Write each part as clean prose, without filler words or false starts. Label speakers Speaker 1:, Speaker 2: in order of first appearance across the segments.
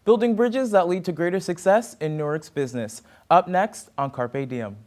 Speaker 1: building bridges that lead to greater success in Newark's business. Up next on Carpe Diem.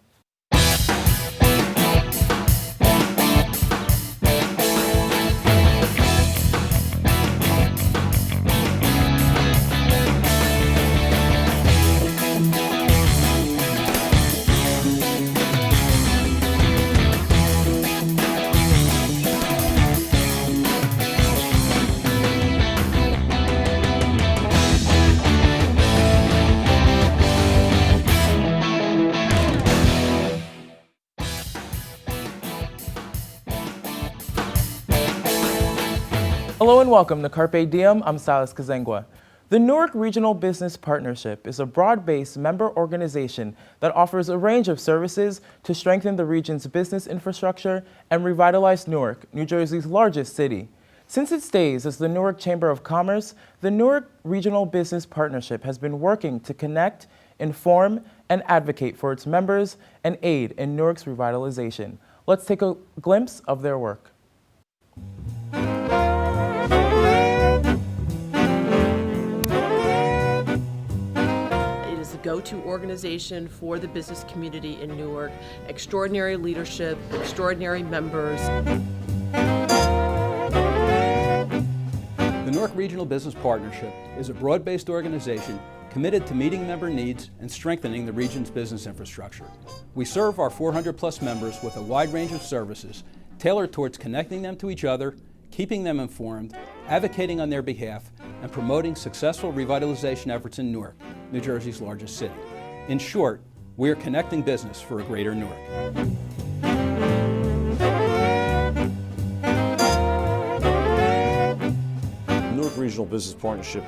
Speaker 1: Hello and welcome to Carpe Diem. I'm Silas Kezengwa. The Newark Regional Business Partnership is a broad-based member organization that offers a range of services to strengthen the region's business infrastructure and revitalize Newark, New Jersey's largest city. Since its days as the Newark Chamber of Commerce, the Newark Regional Business Partnership has been working to connect, inform, and advocate for its members and aid in Newark's revitalization. Let's take a glimpse of their work.
Speaker 2: Go-to organization for the business community in Newark, extraordinary leadership, extraordinary members.
Speaker 3: The Newark Regional Business Partnership is a broad-based organization committed to meeting member needs and strengthening the region's business infrastructure. We serve our 400-plus members with a wide range of services tailored towards connecting them to each other, keeping them informed, advocating on their behalf, and promoting successful revitalization efforts in Newark, New Jersey's largest city. In short, we are connecting business for a greater Newark.
Speaker 4: The Newark Regional Business Partnership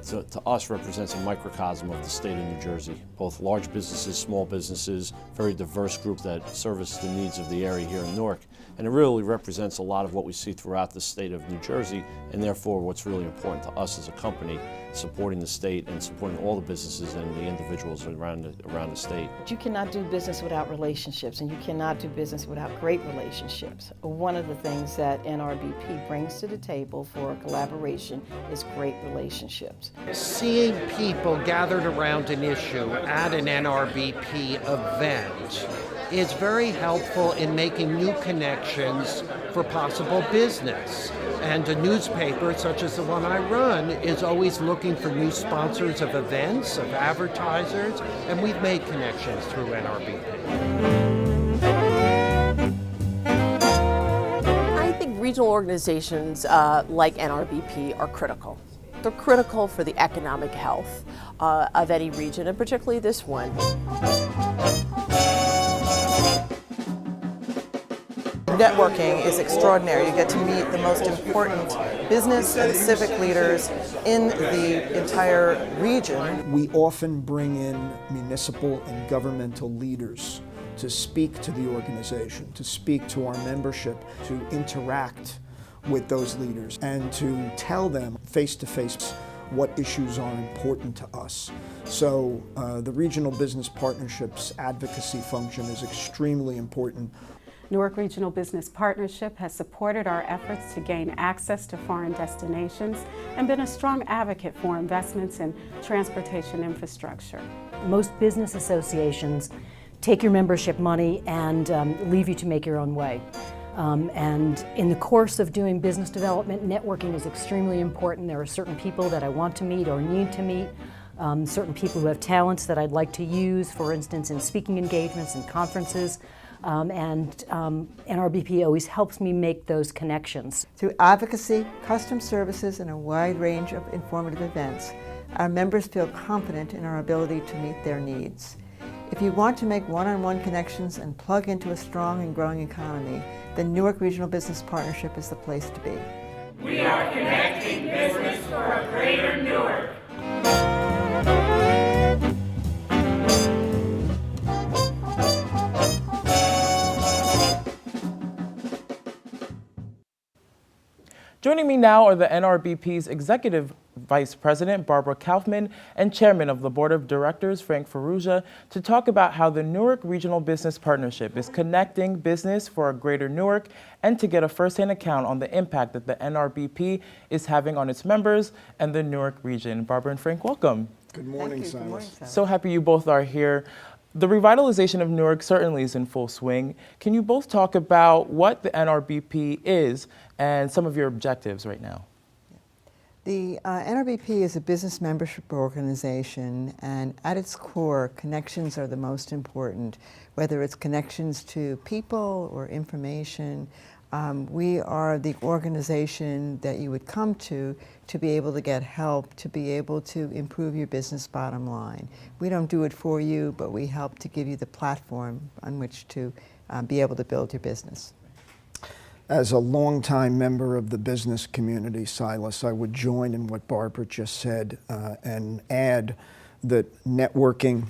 Speaker 4: to us represents a microcosm of the state of New Jersey. Both large businesses, small businesses, very diverse group that service the needs of the area here in Newark. And it really represents a lot of what we see throughout the state of New Jersey, and therefore what's really important to us as a company, supporting the state and supporting all the businesses and the individuals around the state.
Speaker 5: You cannot do business without relationships, and you cannot do business without great relationships. One of the things that NRBP brings to the table for collaboration is great relationships.
Speaker 6: Seeing people gathered around an issue at an NRBP event is very helpful in making new connections for possible business. And a newspaper such as the one I run is always looking for new sponsors of events, of advertisers, and we've made connections through NRBP.
Speaker 2: I think regional organizations like NRBP are critical. They're critical for the economic health of any region, and particularly this one.
Speaker 7: Networking is extraordinary. You get to meet the most important business and civic leaders in the entire region.
Speaker 8: We often bring in municipal and governmental leaders to speak to the organization, to speak to our membership, to interact with those leaders, and to tell them face-to-face what issues are important to us. So the Regional Business Partnership's advocacy function is extremely important.
Speaker 9: Newark Regional Business Partnership has supported our efforts to gain access to foreign destinations and been a strong advocate for investments in transportation infrastructure.
Speaker 10: Most business associations take your membership money and leave you to make your own way. And in the course of doing business development, networking is extremely important. There are certain people that I want to meet or need to meet, certain people who have talents that I'd like to use, for instance, in speaking engagements and conferences. NRBP always helps me make those connections.
Speaker 11: Through advocacy, custom services, and a wide range of informative events, our members feel confident in our ability to meet their needs. If you want to make one-on-one connections and plug into a strong and growing economy, then Newark Regional Business Partnership is the place to be.
Speaker 12: We are connecting business for a greater Newark.
Speaker 1: Join Joining me now are the NRBP's Executive Vice President, Barbara Kauffman, and Chairman of the Board of Directors, Frank Ferruggia, to talk about how the Newark Regional Business Partnership is connecting business for a greater Newark and to get a firsthand account on the impact that the NRBP is having on its members and the Newark region. Barbara and Frank, welcome.
Speaker 8: Good morning, Silas.
Speaker 1: So happy you both are here. The revitalization of Newark certainly is in full swing. Can you both talk about what the NRBP is and some of your objectives right now?
Speaker 11: The NRBP is a business membership organization, and at its core, connections are the most important, whether it's connections to people or information. We are the organization that you would come to be able to get help, to be able to improve your business bottom line. We don't do it for you, but we help to give you the platform on which to be able to build your business.
Speaker 8: As a longtime member of the business community, Silas, I would join in what Barbara just said and add that networking,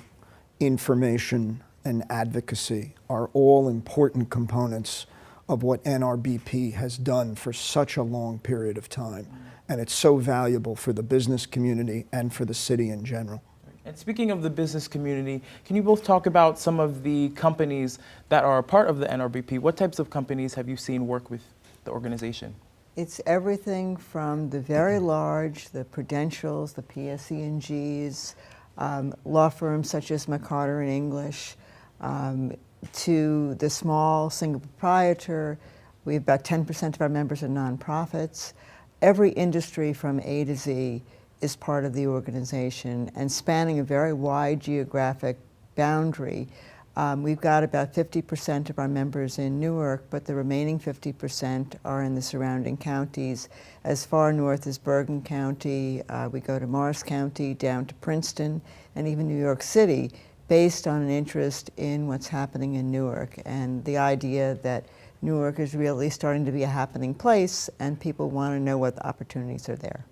Speaker 8: information, and advocacy are all important components of what NRBP has done for such a long period of time. And it's so valuable for the business community and for the city in general.
Speaker 1: And speaking of the business community, can you both talk about some of the companies that are a part of the NRBP? What types of companies have you seen work with the organization?
Speaker 11: It's everything from the very large, the Prudentials, the PSE&Gs, law firms such as McCarter and English, to the small single proprietor. We have about 10% of our members are nonprofits. Every industry from A to Z is part of the organization and spanning a very wide geographic boundary. We've got about 50% of our members in Newark, but the remaining 50% are in the surrounding counties. As far north as Bergen County, we go to Morris County, down to Princeton, and even New York City, based on an interest in what's happening in Newark and the idea that Newark is really starting to be a happening place and people want to know what the opportunities are there.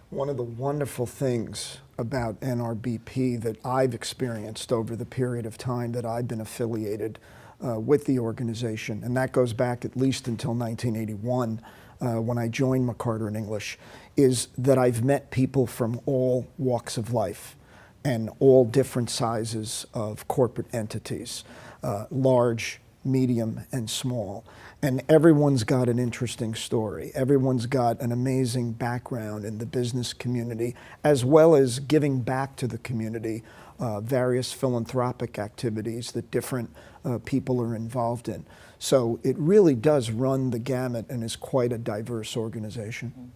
Speaker 8: One of the wonderful things about NRBP that I've experienced over the period of time that I've been affiliated with the organization, and that goes back at least until 1981 when I joined McCarter and English, is that I've met people from all walks of life and all different sizes of corporate entities, large, medium, and small. And everyone's got an interesting story. Everyone's got an amazing background in the business community, as well as giving back to the community, various philanthropic activities that different people are involved in. So it really does run the gamut and is quite a diverse organization.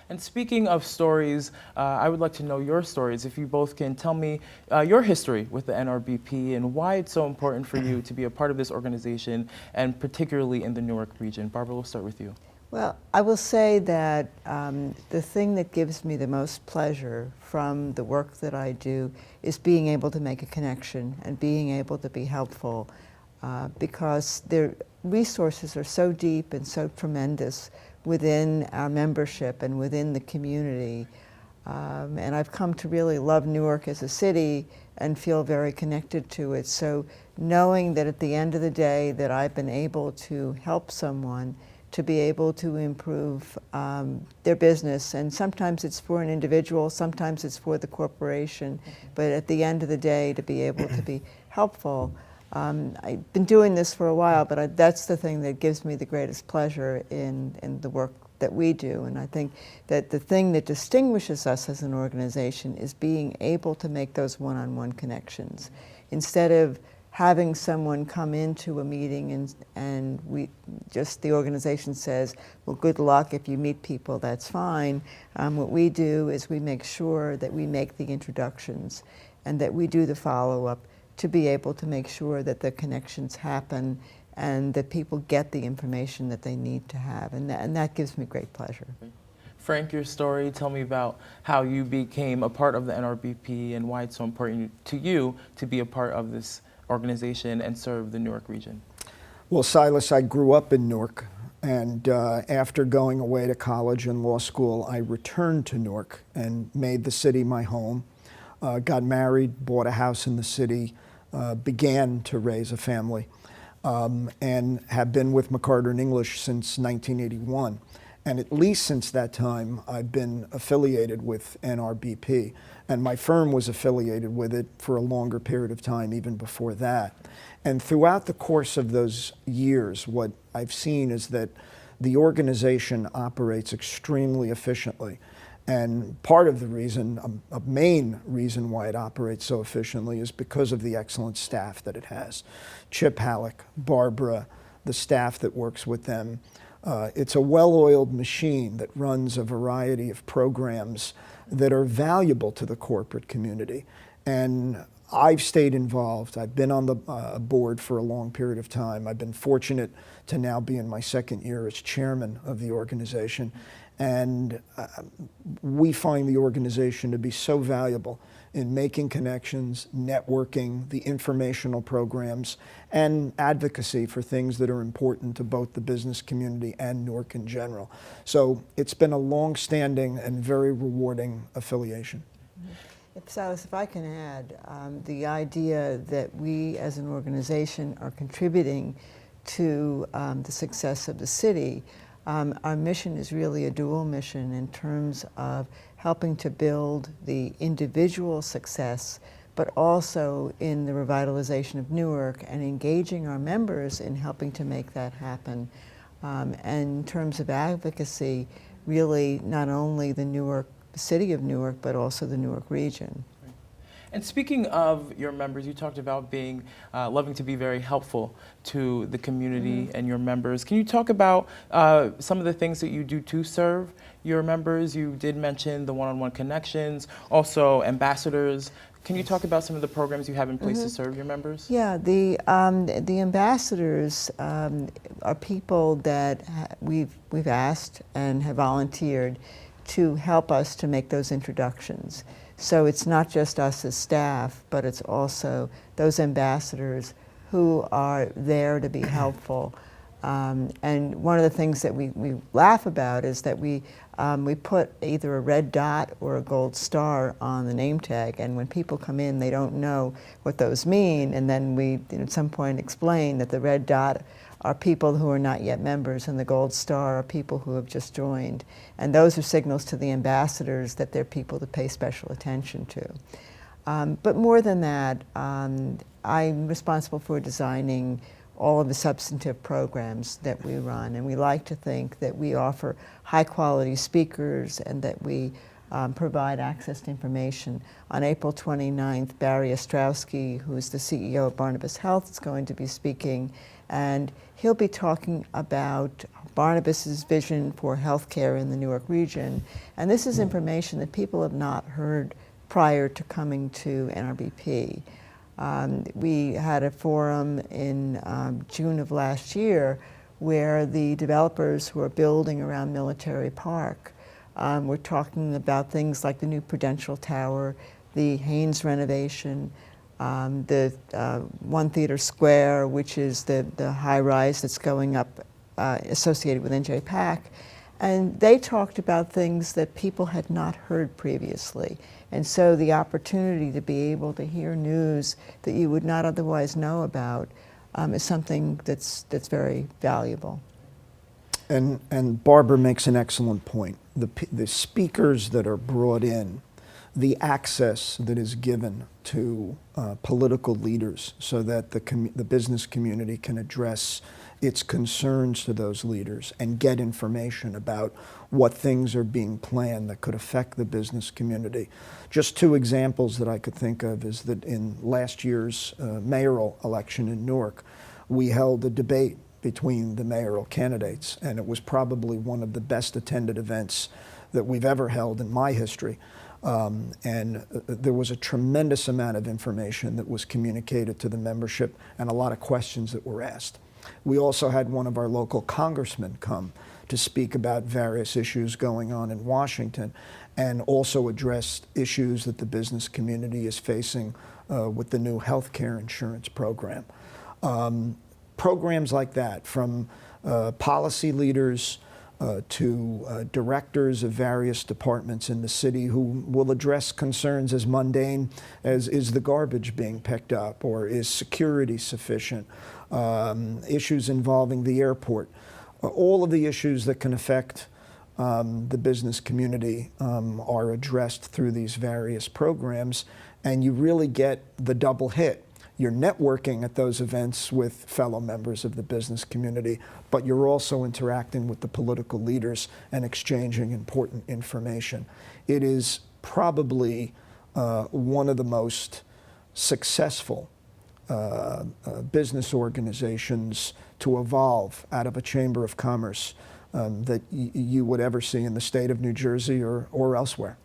Speaker 1: And speaking of stories, I would like to know your stories. If you both can tell me your history with the NRBP and why it's so important for you to be a part of this organization, and particularly in the Newark region. Barbara, we'll start with you.
Speaker 11: Well, I will say that the thing that gives me the most pleasure from the work that I do is being able to make a connection and being able to be helpful because their resources are so deep and so tremendous within our membership and within the community. And I've come to really love Newark as a city and feel very connected to it. So knowing that at the end of the day that I've been able to help someone to be able to improve their business, and sometimes it's for an individual, sometimes it's for the corporation, but at the end of the day to be able to be helpful. I've been doing this for a while, but that's the thing that gives me the greatest pleasure in the work that we do. And I think that the thing that distinguishes us as an organization is being able to make those one-on-one connections. Instead of having someone come into a meeting and the organization says, well, good luck, if you meet people, that's fine. What we do is we make sure that we make the introductions and that we do the follow-up to be able to make sure that the connections happen and that people get the information that they need to have. And that gives me great pleasure.
Speaker 1: Frank, your story, tell me about how you became a part of the NRBP and why it's so important to you to be a part of this organization and serve the Newark region.
Speaker 8: Well, Silas, I grew up in Newark, and after going away to college and law school, I returned to Newark and made the city my home. Got married, bought a house in the city, began to raise a family, and have been with McCarter and English since 1981. And at least since that time, I've been affiliated with NRBP. And my firm was affiliated with it for a longer period of time, even before that. And throughout the course of those years, what I've seen is that the organization operates extremely efficiently. And part of the reason, a main reason why it operates so efficiently is because of the excellent staff that it has. Chip Halleck, Barbara, the staff that works with them. It's a well-oiled machine that runs a variety of programs that are valuable to the corporate community. And I've stayed involved. I've been on the board for a long period of time. I've been fortunate to now be in my second year as chairman of the organization. And we find the organization to be so valuable in making connections, networking, the informational programs, and advocacy for things that are important to both the business community and Newark in general. So it's been a long-standing and very rewarding affiliation.
Speaker 11: Silas, if I can add, the idea that we as an organization are contributing to the success of the city. Our mission is really a dual mission in terms of helping to build the individual success, but also in the revitalization of Newark and engaging our members in helping to make that happen. And in terms of advocacy, really not only the city of Newark, but also the Newark region.
Speaker 1: And speaking of your members, you talked about being loving to be very helpful to the community and your members. Can you talk about some of the things that you do to serve your members? You did mention the one-on-one connections, also ambassadors. Can you talk about some of the programs you have in place to serve your members?
Speaker 11: Yeah, the ambassadors are people that we've asked and have volunteered to help us to make those introductions. So it's not just us as staff, but it's also those ambassadors who are there to be helpful. And one of the things that we laugh about is that we put either a red dot or a gold star on the name tag, and when people come in, they don't know what those mean, and then we at some point explain that the red dot are people who are not yet members, and the gold star are people who have just joined. And those are signals to the ambassadors that they're people to pay special attention to. But more than that, I'm responsible for designing all of the substantive programs that we run. And we like to think that we offer high quality speakers and that we provide access to information. On April 29th, Barry Ostrowski, who is the CEO of Barnabas Health, is going to be speaking, and he'll be talking about Barnabas's vision for healthcare in the Newark region. And this is information that people have not heard prior to coming to NRBP. We had a forum in June of last year where the developers who are building around Military Park were talking about things like the new Prudential Tower, the Haynes renovation, the One Theater Square, which is the high-rise that's going up associated with NJPAC. And they talked about things that people had not heard previously. And so the opportunity to be able to hear news that you would not otherwise know about is something that's very valuable.
Speaker 8: And Barbara makes an excellent point. The speakers that are brought in, the access that is given to political leaders so that the business community can address its concerns to those leaders and get information about what things are being planned that could affect the business community. Just two examples that I could think of is that in last year's mayoral election in Newark, we held a debate between the mayoral candidates, and it was probably one of the best attended events that we've ever held in my history. And there was a tremendous amount of information that was communicated to the membership and a lot of questions that were asked. We also had one of our local congressmen come to speak about various issues going on in Washington and also addressed issues that the business community is facing with the new health care insurance program. Programs like that, from policy leaders to directors of various departments in the city who will address concerns as mundane as is the garbage being picked up or is security sufficient, issues involving the airport, all of the issues that can affect the business community are addressed through these various programs, and you really get the double hit. You're networking at those events with fellow members of the business community, but you're also interacting with the political leaders and exchanging important information. It is probably one of the most successful business organizations to evolve out of a Chamber of Commerce that you would ever see in the state of New Jersey or elsewhere.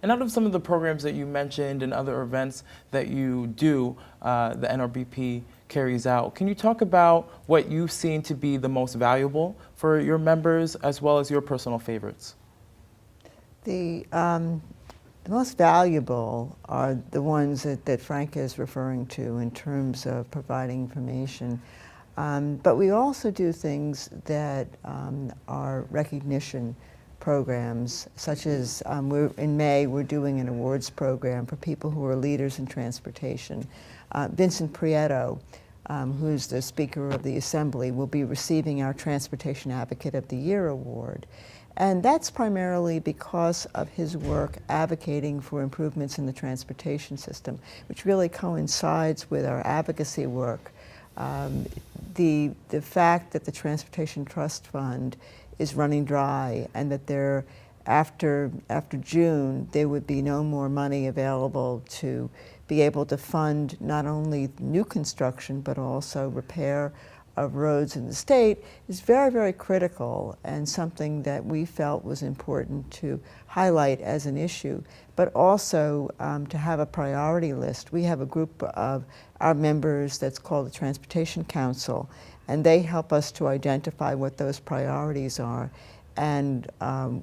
Speaker 1: And out of some of the programs that you mentioned and other events that you do, the NRBP carries out, can you talk about what you've seen to be the most valuable for your members as well as your personal favorites?
Speaker 11: The most valuable are the ones that Frank is referring to in terms of providing information. But we also do things that are recognition programs, such as in May we're doing an awards program for people who are leaders in transportation. Vincent Prieto, who's the Speaker of the Assembly, will be receiving our Transportation Advocate of the Year award. And that's primarily because of his work advocating for improvements in the transportation system, which really coincides with our advocacy work. The fact that the Transportation Trust Fund is running dry and that after June there would be no more money available to be able to fund not only new construction but also repair of roads in the state is very, very critical and something that we felt was important to highlight as an issue, but also to have a priority list. We have a group of our members that's called the Transportation Council, and they help us to identify what those priorities are and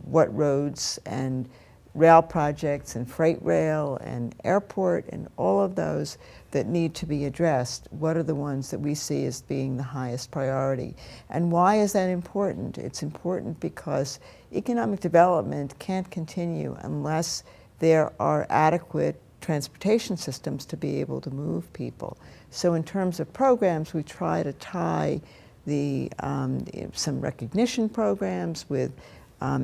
Speaker 11: what roads and rail projects and freight rail and airport and all of those that need to be addressed, what are the ones that we see as being the highest priority. And why is that important? It's important because economic development can't continue unless there are adequate transportation systems to be able to move people. So in terms of programs, we try to tie some recognition programs with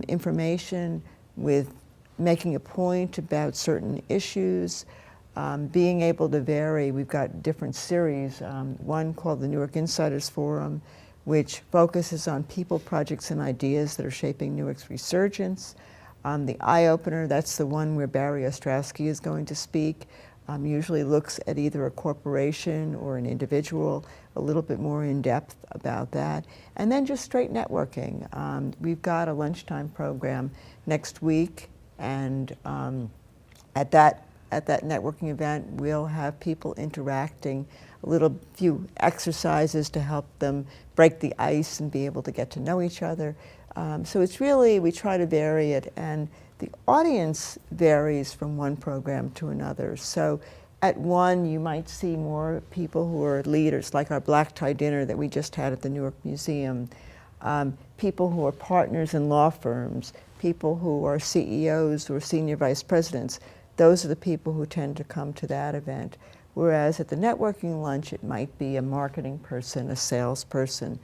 Speaker 11: information, with making a point about certain issues, being able to vary. We've got different series, one called the Newark Insiders Forum, which focuses on people, projects, and ideas that are shaping Newark's resurgence. The Eye Opener, that's the one where Barry Ostrowski is going to speak, usually looks at either a corporation or an individual, a little bit more in depth about that. And then just straight networking. We've got a lunchtime program next week, and at that networking event, we'll have people interacting, a few exercises to help them break the ice and be able to get to know each other. So it's really, we try to vary it, and the audience varies from one program to another. So at one, you might see more people who are leaders, like our black tie dinner that we just had at the Newark Museum, people who are partners in law firms, people who are CEOs or senior vice presidents. Those are the people who tend to come to that event. Whereas at the networking lunch, it might be a marketing person, a salesperson.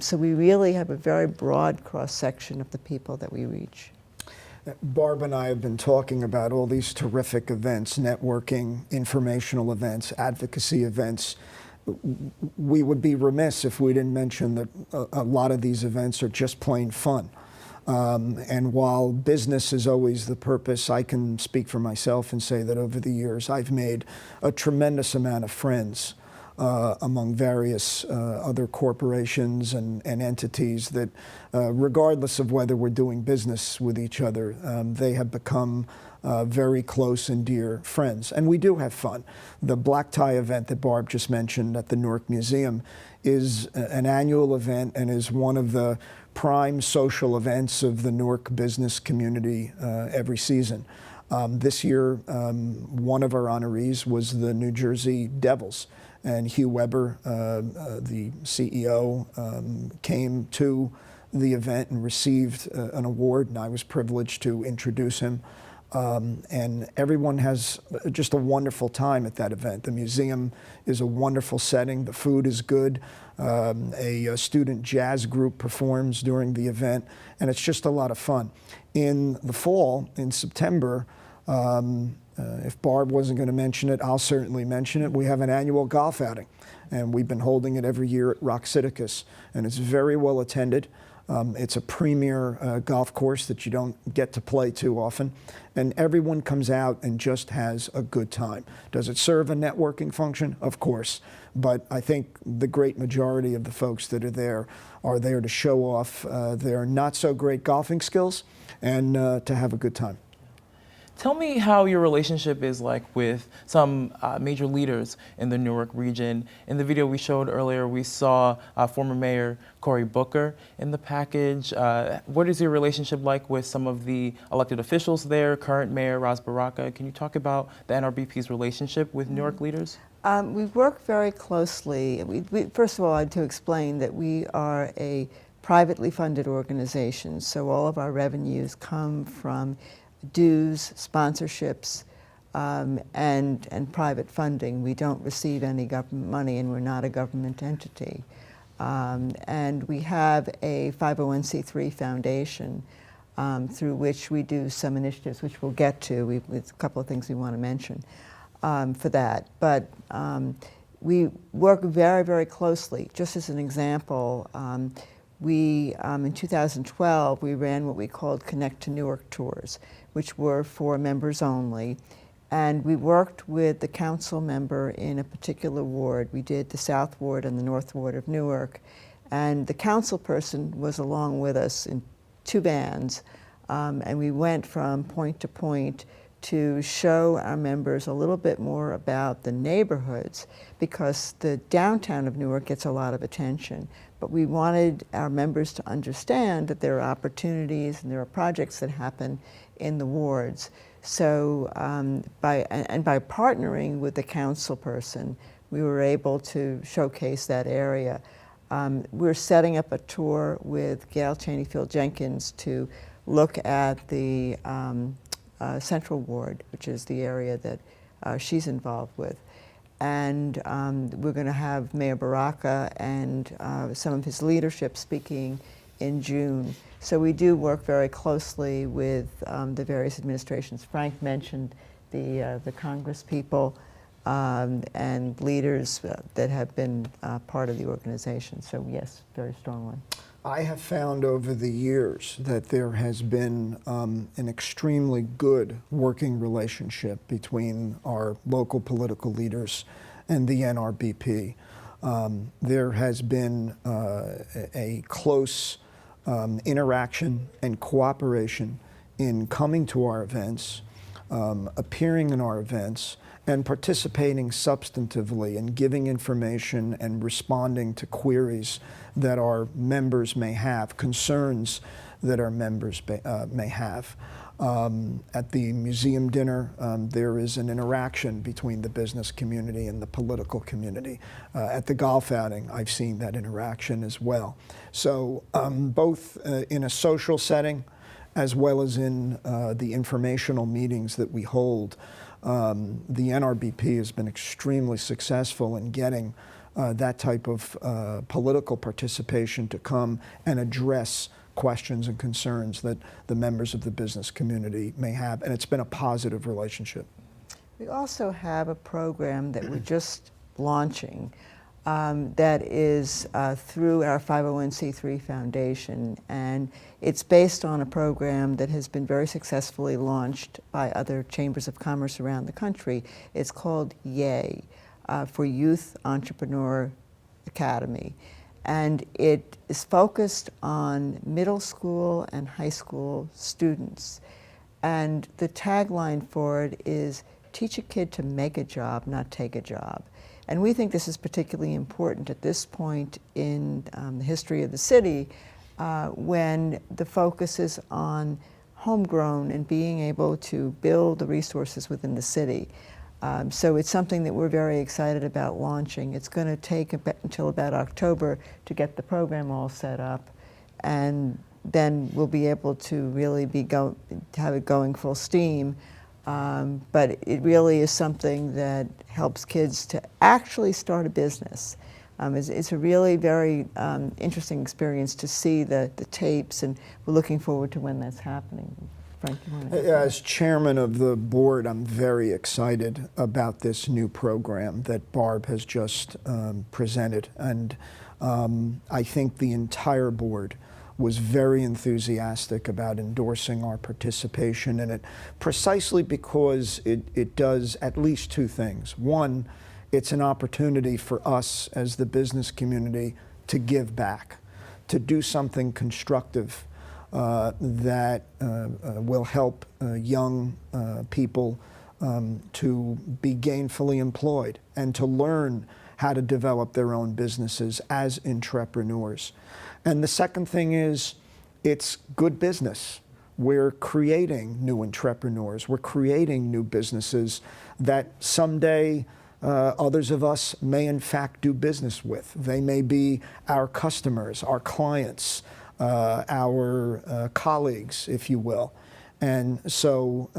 Speaker 11: So we really have a very broad cross-section of the people that we reach.
Speaker 8: Barb and I have been talking about all these terrific events, networking, informational events, advocacy events. We would be remiss if we didn't mention that a lot of these events are just plain fun. And while business is always the purpose, I can speak for myself and say that over the years I've made a tremendous amount of friends among various other corporations and entities that, regardless of whether we're doing business with each other, they have become very close and dear friends. And we do have fun. The black tie event that Barb just mentioned at the Newark Museum is an annual event and is one of the prime social events of the Newark business community every season. This year, one of our honorees was the New Jersey Devils. And Hugh Weber, the CEO, came to the event and received an award, and I was privileged to introduce him. And everyone has just a wonderful time at that event. The museum is a wonderful setting. The food is good. A student jazz group performs during the event, and it's just a lot of fun. In the fall, in September, if Barb wasn't going to mention it, I'll certainly mention it. We have an annual golf outing, and we've been holding it every year at Rockciticus, and it's very well attended. It's a premier golf course that you don't get to play too often, and everyone comes out and just has a good time. Does it serve a networking function? Of course, but I think the great majority of the folks that are there to show off their not so great golfing skills and to have a good time.
Speaker 1: Tell me how your relationship is like with some major leaders in the Newark region. In the video we showed earlier, we saw former Mayor Cory Booker in the package. What is your relationship like with some of the elected officials there, current Mayor Ras Baraka? Can you talk about the NRBP's relationship with Newark leaders?
Speaker 11: We work very closely. First of all, I had to explain that we are a privately funded organization, so all of our revenues come from dues, sponsorships, and private funding. We don't receive any government money, and we're not a government entity. And we have a 501c3 foundation through which we do some initiatives, which we'll get to. There's a couple of things we want to mention for that. But we work very, very closely. Just as an example, in 2012, we ran what we called Connect to Newark tours, which were for members only. And we worked with the council member in a particular ward. We did the South Ward and the North Ward of Newark. And the council person was along with us in 2 vans. And we went from point to point to show our members a little bit more about the neighborhoods, because the downtown of Newark gets a lot of attention. But we wanted our members to understand that there are opportunities and there are projects that happen in the wards. So by partnering with the council person, we were able to showcase that area. We're setting up a tour with Gail Cheneyfield Jenkins to look at the Central Ward, which is the area that she's involved with. And we're going to have Mayor Baraka and some of his leadership speaking in June. So we do work very closely with the various administrations. Frank mentioned the Congress people and leaders that have been part of the organization. So yes, very strongly.
Speaker 8: I have found over the years that there has been an extremely good working relationship between our local political leaders and the NRBP. There has been a close interaction and cooperation in coming to our events, appearing in our events, and participating substantively and giving information and responding to queries that our members may have, concerns that our members may have. At the museum dinner, there is an interaction between the business community and the political community. At the golf outing, I've seen that interaction as well. So both in a social setting as well as in the informational meetings that we hold, the NRBP has been extremely successful in getting that type of political participation to come and address questions and concerns that the members of the business community may have, and it's been a positive relationship.
Speaker 11: We also have a program that we're just launching that is through our 501c3 foundation, and it's based on a program that has been very successfully launched by other chambers of commerce around the country. It's called YAY, for Youth Entrepreneur Academy. And it is focused on middle school and high school students. And the tagline for it is, teach a kid to make a job, not take a job. And we think this is particularly important at this point in the history of the city, when the focus is on homegrown and being able to build the resources within the city. So it's something that we're very excited about launching. It's going to take until about October to get the program all set up. And then we'll be able to really have it going full steam. But it really is something that helps kids to actually start a business. It's a really very interesting experience to see the tapes, and we're looking forward to when that's happening. Frank, you want to?
Speaker 8: As chairman of the board, I'm very excited about this new program that Barb has just presented, and I think the entire board was very enthusiastic about endorsing our participation in it, precisely because it does at least two things. One, it's an opportunity for us as the business community to give back, to do something constructive that will help young people to be gainfully employed and to learn how to develop their own businesses as entrepreneurs. And the second thing is, it's good business. We're creating new entrepreneurs. We're creating new businesses that someday others of us may in fact do business with. They may be our customers, our clients, our colleagues, if you will. And so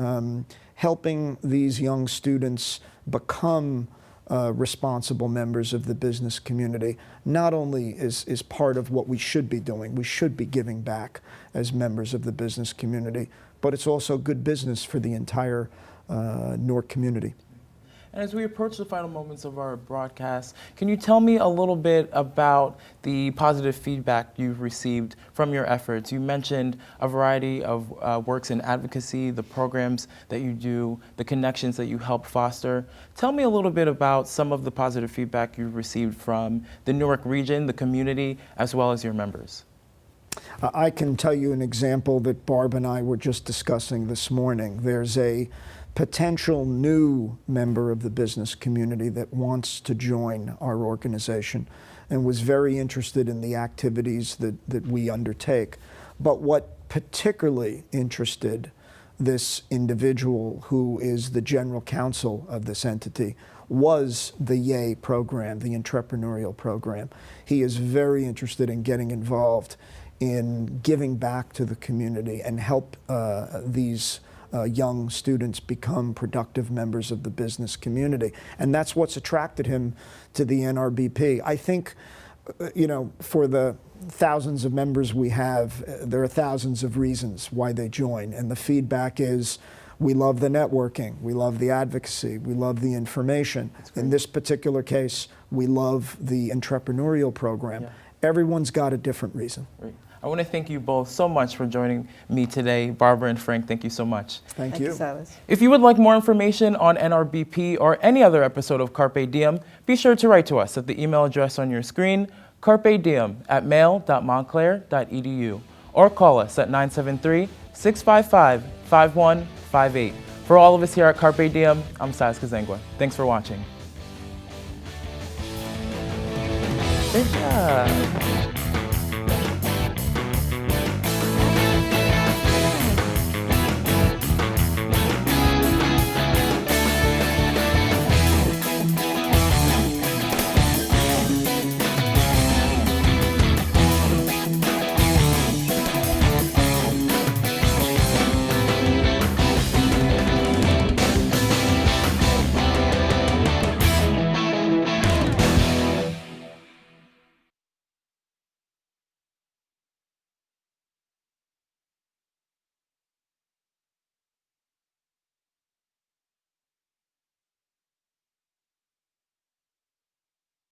Speaker 8: helping these young students become responsible members of the business community not only is part of what we should be doing, we should be giving back as members of the business community, but it's also good business for the entire Newark community.
Speaker 1: And as we approach the final moments of our broadcast, can you tell me a little bit about the positive feedback you've received from your efforts? You mentioned a variety of works in advocacy, the programs that you do, the connections that you help foster. Tell me a little bit about some of the positive feedback you've received from the Newark region, the community, as well as your members.
Speaker 8: I can tell you an example that Barb and I were just discussing this morning. There's a potential new member of the business community that wants to join our organization and was very interested in the activities that we undertake. But what particularly interested this individual, who is the general counsel of this entity, was the YAY program, the entrepreneurial program. He is very interested in getting involved in giving back to the community and help these young students become productive members of the business community. And that's what's attracted him to the NRBP. I think, you know, for the thousands of members we have, there are thousands of reasons why they join. And the feedback is, we love the networking, we love the advocacy, we love the information. In this particular case, we love the entrepreneurial program. Yeah. Everyone's got a different reason.
Speaker 1: Right. I want to thank you both so much for joining me today. Barbara and Frank, thank you so much.
Speaker 8: Thank you.
Speaker 11: Silas.
Speaker 1: If you would like more information on NRBP or any other episode of Carpe Diem, be sure to write to us at the email address on your screen, carpediem@mail.montclair.edu, or call us at 973-655-5158. For all of us here at Carpe Diem, I'm Silas Kezengwa. Thanks for watching. Good job.